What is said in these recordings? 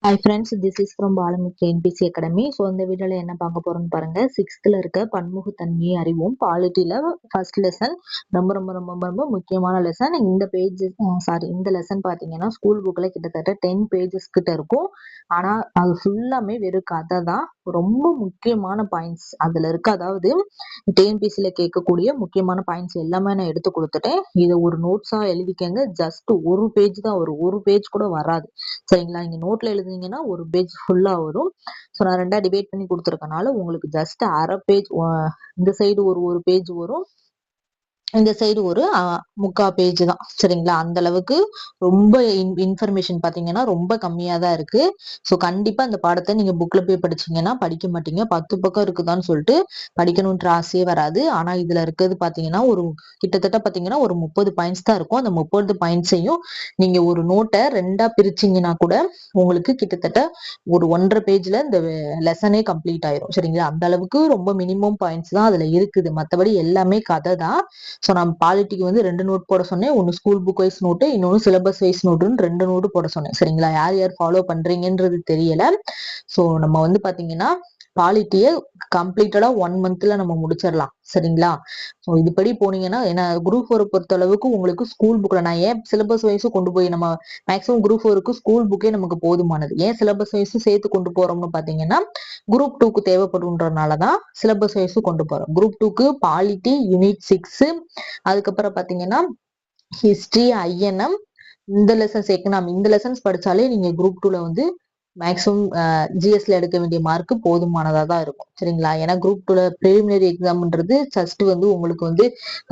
Hi friends, this is from Balamukhi NPC Academy. So இந்த வீடியோல என்ன பார்க்க போறோம்னு பாருங்க. 6th இருக்க பன்முகத்தன்மையை அறிவோம். பாலிட்டியில ஃபர்ஸ்ட் லெசன் ரொம்ப ரொம்ப ரொம்ப ரொம்ப முக்கியமான லெசன். இந்த பேஜ் இந்த லெசன் பார்த்தீங்கன்னா ஸ்கூல் புக்ல கிட்டத்தட்ட 10 பேஜஸ் கிட்ட இருக்கும். ஆனா அது ஃபுல்லாமே வெறும் கதை தான். ரொம்ப முக்கியமான பாயிண்ட்ஸ் அதுல இருக்கு. அதாவது டிஎன்பிசில கேட்கக்கூடிய முக்கியமான பாயிண்ட்ஸ் எல்லாமே நான் எடுத்து கொடுத்துட்டேன். இதை ஒரு நோட்ஸா எழுதிக்கங்க. ஜஸ்ட் ஒரு பேஜ் தான் வரும், ஒரு பேஜ் கூட வராது. சரிங்களா? நீங்க நோட்ல எழுதுனீங்கன்னா ஒரு பேஜ் ஃபுல்லா வரும். ஸோ நான் ரெண்டா டிவைட் பண்ணி கொடுத்துருக்கனால உங்களுக்கு ஜஸ்ட் அரை பேஜ், இந்த சைடு ஒரு ஒரு பேஜ் வரும், இந்த சைடு ஒரு முக்கா பேஜ் தான். சரிங்களா? அந்த அளவுக்கு ரொம்ப இன்ஃபர்மேஷன் பாத்தீங்கன்னா ரொம்ப கம்மியா தான் இருக்கு. ஸோ கண்டிப்பா இந்த பாடத்தை நீங்க புக்ல போய் படிச்சீங்கன்னா படிக்க மாட்டீங்க. 10 பக்கம் இருக்குதான்னு சொல்லிட்டு படிக்கணும்ன்ற ஆசையே வராது. ஆனா இதுல இருக்கிறது பாத்தீங்கன்னா ஒரு கிட்டத்தட்ட பாத்தீங்கன்னா ஒரு 30 பாயிண்ட்ஸ் தான் இருக்கும். அந்த 30 பாயிண்ட்ஸையும் நீங்க ஒரு நோட்டை ரெண்டா பிரிச்சீங்கன்னா கூட உங்களுக்கு கிட்டத்தட்ட ஒரு 1.5 பேஜ்ல இந்த லெசனே கம்ப்ளீட் ஆயிரும். சரிங்களா? அந்த அளவுக்கு ரொம்ப மினிமம் பாயிண்ட்ஸ் தான் அதுல இருக்குது. மத்தபடி எல்லாமே கதை தான். ஸோ நம்ம பாலிட்டிக்கு வந்து 2 நோட் போட சொன்னேன். ஒன்னு ஸ்கூல் புக் வைஸ் நோட்டு, இன்னொன்னு சிலபஸ் வைஸ் நோட்டுன்னு 2 நோட்டு போட சொன்னேன். சரிங்களா? யார் யார் ஃபாலோ பண்றீங்கன்றது தெரியல. ஸோ நம்ம வந்து பாத்தீங்கன்னா பாலிட்டிய கம்ப்ளீட்டடா 1 மந்த்ல நம்ம முடிச்சிடலாம். சரிங்களா? ஸோ இதுபடி போனீங்கன்னா ஏன்னா குரூப் 4 பொறுத்த அளவுக்கு உங்களுக்கு ஸ்கூல் புக்ல நான் ஏன் சிலபஸ் வைஸும் கொண்டு போய் நம்ம மேக்ஸிமம் குரூப் 4க்கு ஸ்கூல் புக்கே நமக்கு போதுமானது. ஏன் சிலபஸ் வைஸும் சேர்த்து கொண்டு போறோம்னு பாத்தீங்கன்னா குரூப் 2க்கு தேவைப்படுன்றதுனாலதான் சிலபஸ் வைஸும் கொண்டு போறோம். குரூப் 2க்கு பாலிட்டி யூனிட் 6, அதுக்கப்புறம் பாத்தீங்கன்னா ஹிஸ்டரி, ஐஎன்எம், இந்த லெசன்ஸ் எக்கனாமி, இந்த லெசன்ஸ் படிச்சாலே நீங்க குரூப் 2ல வந்து மேக்ஸிமம் ஜிஎஸ்ல எடுக்க வேண்டிய மார்க் போதுமானதா தான் இருக்கும். சரிங்களா? ஏன்னா குரூப் 2ல பிரிலிமினரி எக்ஸாம்ன்றது ஜஸ்ட் வந்து உங்களுக்கு வந்து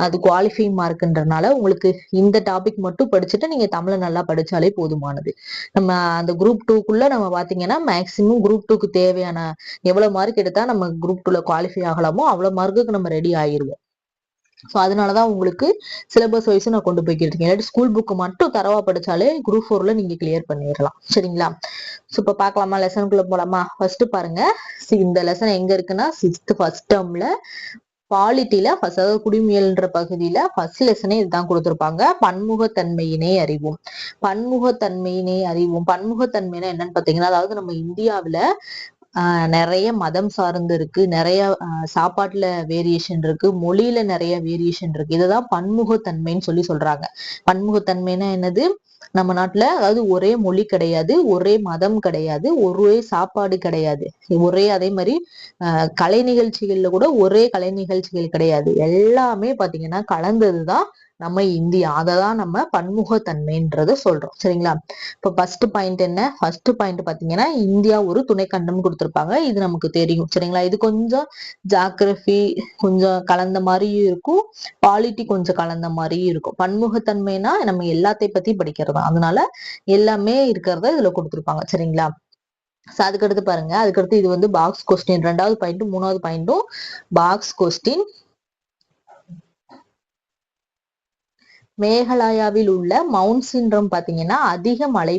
அது குவாலிஃபைங் மார்க்ன்றனால உங்களுக்கு இந்த டாபிக் மட்டும் படிச்சுட்டு நீங்க தமிழை நல்லா படிச்சாலே போதுமானது. நம்ம அந்த குரூப் 2க்குள்ள நம்ம பாத்தீங்கன்னா மேக்ஸிமம் குரூப் 2க்கு தேவையான எவ்வளவு மார்க் எடுத்தா நம்ம குரூப் 2ல குவாலிஃபை ஆகலாமோ அவ்வளவு மார்க்குக்கு நம்ம ரெடி ஆயிருவோம். ஸோ அதனாலதான் உங்களுக்கு சிலபஸ் வைஸ் நான் கொண்டு போய்க்கிட்டு இருக்கேன். இல்லாட்டி ஸ்கூல் புக் மட்டும் தரவா படிச்சாலே குரூப் 4ல நீங்க கிளியர் பண்ணிடலாம். சரிங்களா? ஸோ இப்ப பாக்கலாமா? லெசனுக்குள்ள போலாமா? ஃபர்ஸ்ட் பாருங்க, இந்த லெசன் எங்க இருக்குன்னா 6th ஃபர்ஸ்ட் டேர்ம்ல பாலிட்டியில அதாவது குடிமியல்ன்ற பகுதியில ஃபர்ஸ்ட் லெசனே இதுதான் கொடுத்திருப்பாங்க. பன்முகத்தன்மையினை அறிவோம். பன்முகத்தன்மையினை அறிவோம். பன்முகத்தன்மைனா என்னன்னு பாத்தீங்கன்னா, அதாவது நம்ம இந்தியாவில நிறைய மதம் சார்ந்து இருக்கு, நிறைய சாப்பாட்டுல வேரியேஷன் இருக்கு, மொழியில நிறைய வேரியேஷன் இருக்கு. இதுதான் பன்முகத்தன்மைன்னு சொல்றாங்க. பன்முகத்தன்மைன்னா என்னது? நம்ம நாட்டுல அதாவது ஒரே மொழி கிடையாது, ஒரே மதம் கிடையாது, ஒரே சாப்பாடு கிடையாது, ஒரே அதே மாதிரி கலை நிகழ்ச்சிகள்ல கூட ஒரே கலை நிகழ்ச்சிகள் கிடையாது. எல்லாமே பாத்தீங்கன்னா கலந்ததுதான் நம்ம இந்தியா. அததான் நம்ம பன்முகத்தன்மைன்றத சொல்றோம். சரிங்களா? இப்ப ஃபர்ஸ்ட் பாயிண்ட் என்ன? ஃபர்ஸ்ட் பாயிண்ட் பாத்தீங்கன்னா இந்தியா ஒரு துணைக்கண்டம் கொடுத்திருப்பாங்க. இது நமக்கு தெரியும். சரிங்களா? இது கொஞ்சம் ஜாகிரபி கொஞ்சம் கலந்த மாதிரியும் இருக்கும், பாலிட்டி கொஞ்சம் கலந்த மாதிரியும் இருக்கும். பன்முகத்தன்மைனா நம்ம எல்லாத்தையும் பத்தி படிக்கிறதா, அதனால எல்லாமே இருக்கிறத இதுல கொடுத்திருப்பாங்க. சரிங்களா? அதுக்கடுத்து பாருங்க, அதுக்கடுத்து இது வந்து பாக்ஸ் கொஸ்டின். 2வது பாயிண்ட்டும் 3வது பாயிண்ட்டும் பாக்ஸ் கொஸ்டின். மேகாலயாவில் உள்ள மவுண்ட் சிண்ட்ரம் பாத்தீங்கன்னா அதிக மழை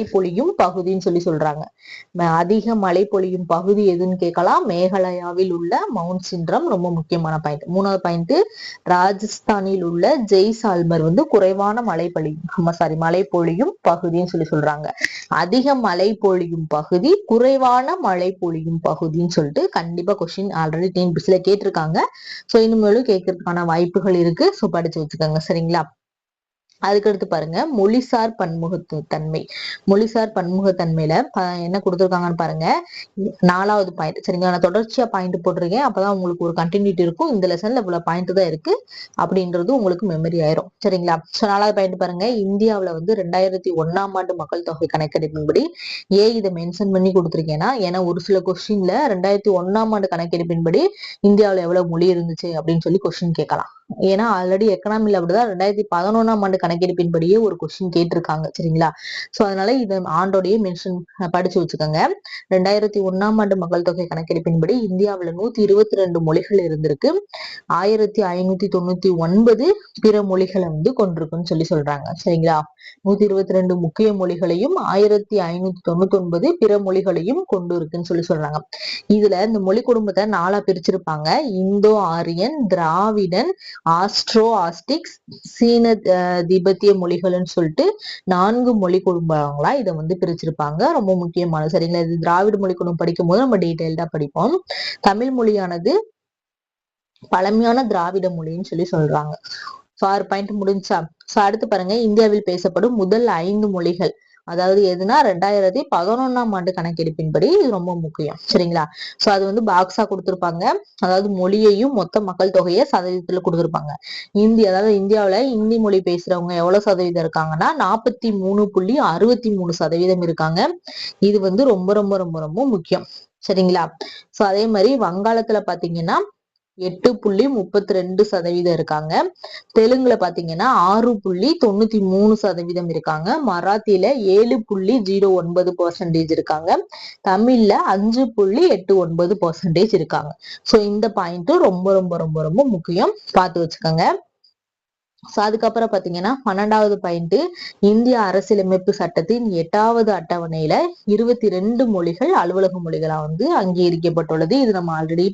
பொழியும் பகுதின்னு சொல்றாங்க. அதிக மழை பொழியும் பகுதி எதுன்னு கேட்கலாம். மேகாலயாவில் உள்ள மவுண்ட் சிண்ட்ரம் ரொம்ப முக்கியமான பாயிண்ட். 3வது பாயிண்ட், ராஜஸ்தானில் உள்ள ஜெய்சால்மர் வந்து குறைவான மழை பொழியும் பகுதின்னு சொல்றாங்க. அதிக மழை பொழியும் பகுதி, குறைவான மழை பொழியும் பகுதின்னு சொல்லிட்டு கண்டிப்பா கொஸ்டின் ஆல்ரெடி டிஎன்பிசில கேட்டிருக்காங்க. சோ இனிமேலும் கேட்கறதுக்கான வாய்ப்புகள் இருக்கு. சோ படிச்சு வச்சுக்கோங்க. சரிங்களா? அதுக்கடுத்து பாருங்க, மொழிசார் பன்முகத்தன்மை. மொழிசார் பன்முகத்தன்மையில என்ன கொடுத்துருக்காங்கன்னு பாருங்க. 4வது பாயிண்ட். சரிங்களா? நான் தொடர்ச்சியா பாயிண்ட் போட்டிருக்கேன். அப்பதான் உங்களுக்கு ஒரு கண்டினியூட்டி இருக்கும். இந்த லெசன்ல இவ்வளவு பாயிண்ட் தான் இருக்கு அப்படின்றது உங்களுக்கு மெமரி ஆயிரும். சரிங்களா? சோ 4வது பாயிண்ட் பாருங்க, இந்தியாவில வந்து 2001ஆம் ஆண்டு மக்கள் தொகை கணக்கெடுப்பின்படி ஏன் இதை மென்ஷன் பண்ணி கொடுத்துருக்கேன்னா, ஏன்னா ஒரு சில கொஸ்டின்ல 2001ஆம் ஆண்டு கணக்கெடுப்பின்படி இந்தியாவில எவ்வளவு மொழி இருந்துச்சு அப்படின்னு சொல்லி கொஸ்டின் கேட்கலாம். ஏன்னா ஆல்ரெடி எக்கனாமில அப்படிதான் 2011ஆம் ஆண்டு கணக்கெடுப்பின்படியே ஒரு கொஸ்டின் கேட்டிருக்காங்க. சரிங்களா? சோ அதனால இது ஆண்டோடைய மென்ஷன் படிச்சு வச்சுக்கோங்க. 2001ஆம் ஆண்டு மக்கள் தொகை கணக்கெடுப்பின்படி இந்தியாவில 122 மொழிகள் இருந்திருக்கு. 1599 பிற மொழிகளை வந்து கொண்டிருக்குன்னு சொல்றாங்க. சரிங்களா? 122 முக்கிய மொழிகளையும் 1599 பிற மொழிகளையும் கொண்டு இருக்குன்னு சொல்றாங்க. இதுல இந்த மொழி குடும்பத்தை 4ஆ பிரிச்சிருப்பாங்க. இந்தோ ஆரியன், திராவிடன், ஆஸ்ட்ரோ ஆஸ்டிக்ஸ், சீன திபெத்திய மொழிகள்னு சொல்லிட்டு 4 மொழி குடும்பங்களா இதை வந்து பிரிச்சிருப்பாங்க. ரொம்ப முக்கியமானது. சரிங்களா? இது திராவிட மொழி குடும்பம் படிக்கும் போது நம்ம டீடைல்டா படிப்போம். தமிழ் மொழியானது பழமையான திராவிட மொழின்னு சொல்லி சொல்றாங்க. 6 பாயிண்ட் முடிஞ்சா. அடுத்து பாருங்க, இந்தியாவில் பேசப்படும் முதல் 5 மொழிகள். அதாவது எதுனா 2011ஆம் ஆண்டு கணக்கெடுப்பின்படி இது ரொம்ப முக்கியம். சரிங்களா? சோ அது வந்து பாக்ஸா கொடுத்திருப்பாங்க. அதாவது மொழியையும் மொத்த மக்கள் தொகையை சதவீதத்துல கொடுத்திருப்பாங்க. அதாவது இந்தியாவில இந்தி மொழி பேசுறவங்க எவ்வளவு சதவீதம் இருக்காங்கன்னா 43.63% இருக்காங்க. இது வந்து ரொம்ப ரொம்ப ரொம்ப ரொம்ப முக்கியம். சரிங்களா? சோ அதே மாதிரி வங்காளத்துல பாத்தீங்கன்னா 8.32% இருக்காங்க. தெலுங்குல பாத்தீங்கன்னா 6.93% இருக்காங்க. மராத்தியில 7.09% இருக்காங்க. தமிழ்ல 5.89% இருக்காங்க. சோ இந்த பாயிண்ட் ரொம்ப ரொம்ப ரொம்ப ரொம்ப முக்கியம், பார்த்து வச்சுக்கோங்க. அதுக்கப்புறம் பாத்தீங்கன்னா 12வது பாயிண்ட், இந்திய அரசியலமைப்பு சட்டத்தின் 8வது அட்டவணையில 22 மொழிகள் அலுவலக மொழிகளா வந்து அங்கீகரிக்கப்பட்டுள்ளது. இது நம்ம ஆல்ரெடி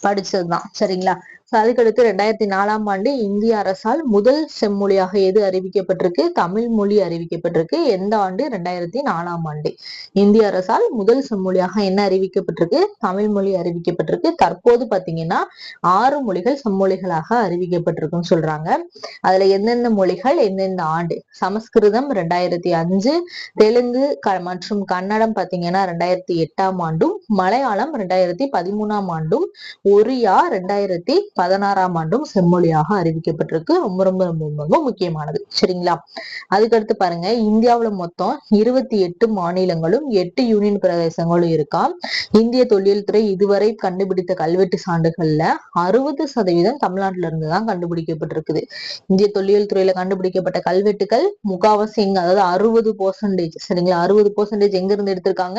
படிச்சதுதான். சரிங்களா? அதுக்கடுத்து 2004ஆம் ஆண்டு இந்திய அரசால் முதல் செம்மொழியாக எது அறிவிக்கப்பட்டிருக்கு? தமிழ் மொழி அறிவிக்கப்பட்டிருக்கு. எந்த ஆண்டு? 2004ஆம் ஆண்டு இந்திய அரசால் முதல் செம்மொழியாக என்ன அறிவிக்கப்பட்டிருக்கு? தமிழ் மொழி அறிவிக்கப்பட்டிருக்கு. தற்போது பாத்தீங்கன்னா 6 மொழிகள் செம்மொழிகளாக அறிவிக்கப்பட்டிருக்குன்னு சொல்றாங்க. அதுல எந்தெந்த மொழிகள் எந்தெந்த ஆண்டு? சமஸ்கிருதம் 2005, தெலுங்கு மற்றும் கன்னடம் பாத்தீங்கன்னா 2008ஆம் ஆண்டும், மலையாளம் 2013ஆம் ஆண்டும், ஒரியா 2016ஆம் ஆண்டும் செம்மொழியாக அறிவிக்கப்பட்டிருக்கு. ரொம்ப ரொம்ப ரொம்ப ரொம்ப முக்கியமானது. சரிங்களா? அதுக்கடுத்து பாருங்க, இந்தியாவுல மொத்தம் 28 மாநிலங்களும் 8 யூனியன் பிரதேசங்களும் இருக்கா. இந்திய தொல்லியல் துறை இதுவரை கண்டுபிடித்த கல்வெட்டு சான்றுகள்ல 60% தமிழ்நாட்டுல இருந்துதான் கண்டுபிடிக்கப்பட்டிருக்குது. இந்திய தொல்லியல் துறையில கண்டுபிடிக்கப்பட்ட கல்வெட்டுகள் முக்காவாசி எங்க, அதாவது 60%, சரிங்களா? 60% எங்க இருந்து எடுத்திருக்காங்க?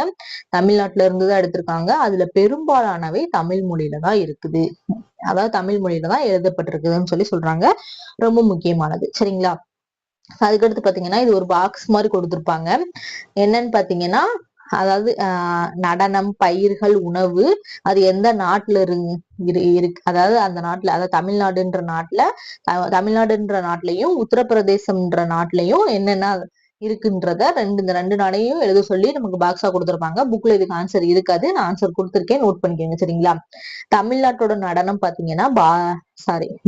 தமிழ்நாட்டுல இருந்துதான் எடுத்திருக்காங்க. அதுல பெரும்பாலானவை தமிழ் மொழியில தான் இருக்குது. அதாவது தமிழ் மொழியில தான் எழுதப்பட்டிருக்குதுன்னு சொல்லி சொல்றாங்க. ரொம்ப முக்கியமானது. சரிங்களா? அதுக்கடுத்து பாத்தீங்கன்னா இது ஒரு பாக்ஸ் மாதிரி கொடுத்திருப்பாங்க. என்னன்னு பாத்தீங்கன்னா, அதாவது நடனம், பயிர்கள், உணவு, அது எந்த நாட்டுல இருக்கு, அதாவது அந்த நாட்டுல, அதாவது தமிழ்நாடுன்ற நாட்டிலையும் உத்தரப்பிரதேசம்ன்ற நாட்டிலையும் என்னென்ன இருக்குன்றத இந்த ரெண்டு நாளையும் எழுத சொல்லி நமக்கு பாக்ஸா கொடுத்திருப்பாங்க. புக்ல இதுக்கு ஆன்சர் இருக்காது, நான் ஆன்சர் கொடுத்திருக்கேன், நோட் பண்ணிக்கோங்க. சரிங்களா? தமிழ்நாட்டோட நடனம் பாத்தீங்கன்னா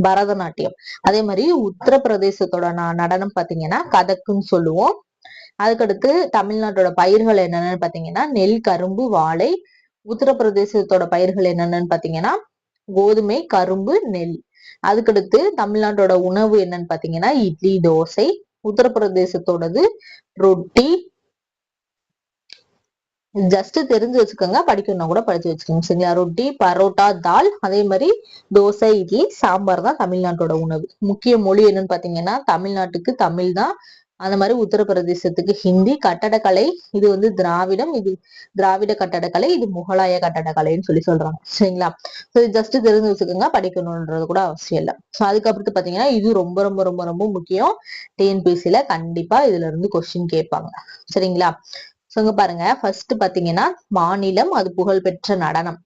பரதநாட்டியம். அதே மாதிரி உத்தரப்பிரதேசத்தோட நடனம் பாத்தீங்கன்னா கதக்குன்னு சொல்லுவோம். அதுக்கடுத்து தமிழ்நாட்டோட பயிர்கள் என்னென்னு பாத்தீங்கன்னா நெல், கரும்பு, வாழை. உத்தரப்பிரதேசத்தோட பயிர்கள் என்னென்னு பாத்தீங்கன்னா கோதுமை, கரும்பு, நெல். அதுக்கடுத்து தமிழ்நாட்டோட உணவு என்னன்னு பாத்தீங்கன்னா இட்லி, தோசை. உத்தரப்பிரதேசத்தோடது ரொட்டி. ஜஸ்ட் தெரிஞ்சு வச்சுக்கோங்க, படிக்கணும்னா கூட படிச்சு வச்சுக்கோங்க. சரிங்களா? ரொட்டி, பரோட்டா, தால். அதே மாதிரி தோசை, இட்லி, சாம்பார் தான் தமிழ்நாட்டோட உணவு. முக்கிய மொழி என்னன்னு பாத்தீங்கன்னா தமிழ்நாட்டுக்கு தமிழ் தான். அந்த மாதிரி உத்தரப்பிரதேசத்துக்கு ஹிந்தி. கட்டடக்கலை இது வந்து திராவிடம், இது திராவிட கட்டடக்கலை, இது முகலாய கட்டடக்கலைன்னு சொல்லி சொல்றாங்க. சரிங்களா? ஜஸ்ட் தெரிஞ்சு வச்சுக்கோங்க, படிக்கணும்ன்றது கூட அவசியம் இல்லை. அதுக்கப்புறத்து பாத்தீங்கன்னா இது ரொம்ப ரொம்ப ரொம்ப ரொம்ப முக்கியம். டிஎன்பிஎஸ்சில கண்டிப்பா இதுல இருந்து கொஸ்டின் கேட்பாங்க. சரிங்களா? சொல்லுங்க பாருங்க. ஃபர்ஸ்ட் பாத்தீங்கன்னா மாநிலம், அது புகழ்பெற்ற நடனம்.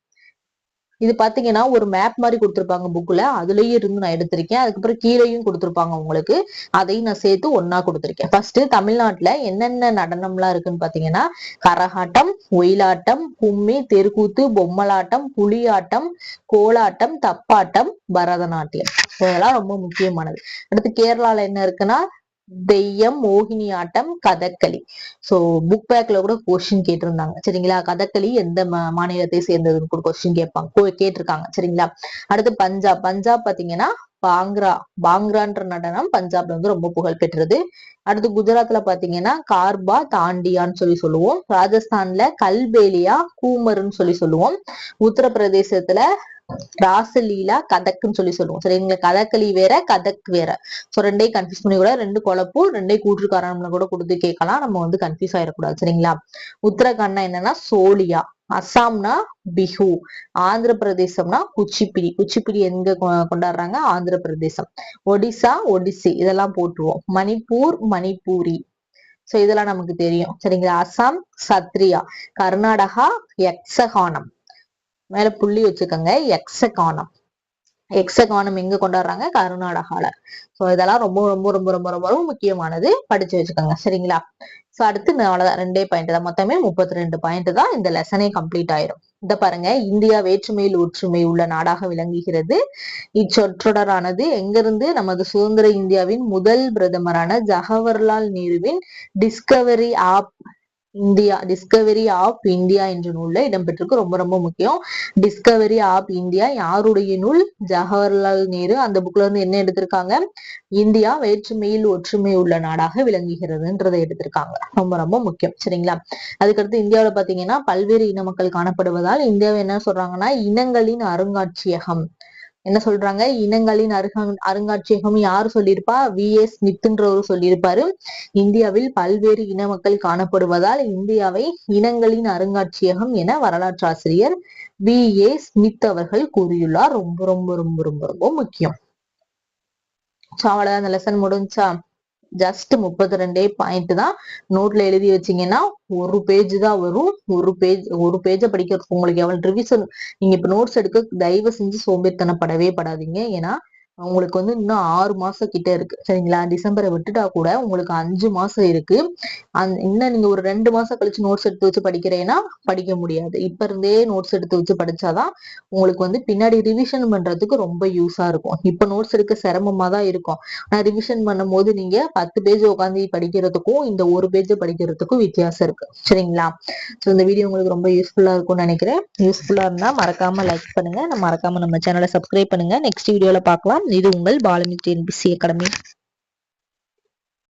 இது பாத்தீங்கன்னா ஒரு மேப் மாதிரி கொடுத்திருப்பாங்க புக்ல, அதுலயும் இருந்து நான் எடுத்திருக்கேன். அதுக்கப்புறம் கீழையும் கொடுத்திருப்பாங்க உங்களுக்கு, அதையும் நான் சேர்த்து ஒன்னா கொடுத்திருக்கேன். ஃபர்ஸ்ட் தமிழ்நாட்டுல என்னென்ன நடனம் எல்லாம் இருக்குன்னு பாத்தீங்கன்னா கரகாட்டம், ஒயிலாட்டம், கும்மி, தெருக்கூத்து, பொம்மலாட்டம், புலியாட்டம், கோலாட்டம், தப்பாட்டம், பரதநாட்டியம். இதெல்லாம் ரொம்ப முக்கியமானது. அடுத்து கேரளால என்ன இருக்குன்னா தெய்யம், மோகினி ஆட்டம், கதகளி. சோ புக் பேக்ல கூட கொஸ்டின் கேட்டிருந்தாங்க. சரிங்களா? கதகளி எந்த மாநிலத்தை சேர்ந்ததுன்னு கூட கொஸ்டின் கேட்டிருக்காங்க. சரிங்களா? அடுத்து பஞ்சாப் பாத்தீங்கன்னா பாங்க்ரான்ற நடனம் பஞ்சாப்ல வந்து ரொம்ப புகழ் பெற்றது. அடுத்து குஜராத்ல பாத்தீங்கன்னா கார்பா, தாண்டியான்னு சொல்லி சொல்லுவோம். ராஜஸ்தான்ல கல்பேலியா, கூமர்னு சொல்லி சொல்லுவோம். உத்தரப்பிரதேசத்துல ராசலீலா, கதக்குன்னு சொல்லி சொல்லுவோம். சரிங்களா? கதகளி வேற, கதக் வேற. சோ ரெண்டையும் கன்ஃபியூஸ் பண்ணி கூட, ரெண்டு குழப்பும் ரெண்டே கூற்று காரணம்னு கூட கொடுத்து கேட்கலாம். நம்ம வந்து கன்ஃபியூஸ் ஆயிடக்கூடாது. சரிங்களா? உத்தரகாண்ட்னா என்னன்னா சோலியா. அசாம்னா பிஹு. ஆந்திர பிரதேசம்னா குச்சிப்பிடி. குச்சிப்பிடி எங்க கொண்டாடுறாங்க? ஆந்திர பிரதேசம். ஒடிசா, ஒடிசி. இதெல்லாம் போட்டுருவோம். மணிப்பூர், மணிப்பூரி. சோ இதெல்லாம் நமக்கு தெரியும். சரிங்களா? அசாம் சத்ரியா. கர்நாடகா யக்ஷகானம். மேல புள்ளி வச்சுக்கோங்க, யக்ஷகானம். எக்ஸகானம் எங்க கொண்டாடுறாங்க? கர்நாடகால. சோ இதெல்லாம் ரொம்ப ரொம்ப ரொம்ப ரொம்ப ரொம்ப ரொம்ப முக்கியமானது, படிச்சு வச்சுக்கோங்க. சரிங்களா? சோ அடுத்து அவ்வளவுதான், 2 பாயிண்ட் தான், மொத்தமே 32 பாயிண்ட் தான் இந்த லெசனே கம்ப்ளீட் ஆயிரும். இத பாருங்க, இந்தியா வேற்றுமையில் ஒற்றுமை உள்ள நாடாக விளங்குகிறது. இச்சொற்றொடரானது எங்கிருந்து? நமது சுதந்திர இந்தியாவின் முதல் பிரதமரான ஜவஹர்லால் நேருவின் டிஸ்கவரி ஆப் இந்தியா என்ற நூல்ல இடம்பெற்றிருக்கு. ரொம்ப ரொம்ப முக்கியம். டிஸ்கவரி ஆப் இந்தியா யாருடைய நூல்? ஜவஹர்லால் நேரு. அந்த புக்ல இருந்து என்ன எடுத்திருக்காங்க? இந்தியா வேற்றுமையில் ஒற்றுமை உள்ள நாடாக விளங்குகிறதுன்றதை எடுத்திருக்காங்க. ரொம்ப ரொம்ப முக்கியம். சரிங்களா? அதுக்கடுத்து இந்தியாவில பாத்தீங்கன்னா பல்வேறு இன மக்கள் காணப்படுவதால் இந்தியாவை என்ன சொல்றாங்கன்னா இனங்களின் அருங்காட்சியகம். என்ன சொல்றாங்க? இனங்களின் அருங்காட்சியகம். யாரு சொல்லியிருப்பா? V.A. ஸ்மித்ன்றவர் சொல்லியிருப்பாரு. இந்தியாவில் பல்வேறு இன மக்கள் காணப்படுவதால் இந்தியாவை இனங்களின் அருங்காட்சியகம் என வரலாற்று ஆசிரியர் V.A. ஸ்மித் அவர்கள் கூறியுள்ளார். ரொம்ப ரொம்ப ரொம்ப ரொம்ப ரொம்ப முக்கியம். அவ்வளவுதான், அந்த லெசன் முடிஞ்சா. ஜஸ்ட் 32 பாயிண்ட் தான். நோட்ல எழுதி வச்சீங்கன்னா ஒரு பேஜ் தான் வரும். ஒரு பேஜ படிக்கிறதுக்கு உங்களுக்கு எவ்வளவு ரிவிஷன். நீங்க இப்ப நோட்ஸ் எடுக்க தயவு செஞ்சு சோம்பேறித்தனப்படவே படாதீங்க. ஏன்னா உங்களுக்கு இன்னும் 6 மாசம் கிட்ட இருக்கு. சரிங்களா? டிசம்பரை விட்டுட்டா கூட உங்களுக்கு 5 மாசம் இருக்கு. இன்னும் நீங்க ஒரு 2 மாசம் கழிச்சு நோட்ஸ் எடுத்து வச்சு படிக்கிறேன்னா படிக்க முடியாது. இப்ப இருந்தே நோட்ஸ் எடுத்து வச்சு படிச்சாதான் உங்களுக்கு பின்னாடி ரிவிஷன் பண்றதுக்கு ரொம்ப யூஸா இருக்கும். இப்ப நோட்ஸ் எடுக்க சிரமமா தான் இருக்கும். ஆனா ரிவிஷன் பண்ணும் போது நீங்க 10 பேஜ் உட்காந்து படிக்கிறதுக்கும் இந்த ஒரு பேஜ் படிக்கிறதுக்கும் வித்தியாசம் இருக்கு. சரிங்களா? சோ இந்த வீடியோ உங்களுக்கு ரொம்ப யூஸ்ஃபுல்லா இருக்கும்னு நினைக்கிறேன். யூஸ்ஃபுல்லா இருந்தா மறக்காம லைக் பண்ணுங்க, மறக்காம நம்ம சேனலை சப்ஸ்கிரைப் பண்ணுங்க. நெக்ஸ்ட் வீடியோல பார்க்கலாம். இது உங்கள் பாலமி TNPSC அகாடமி.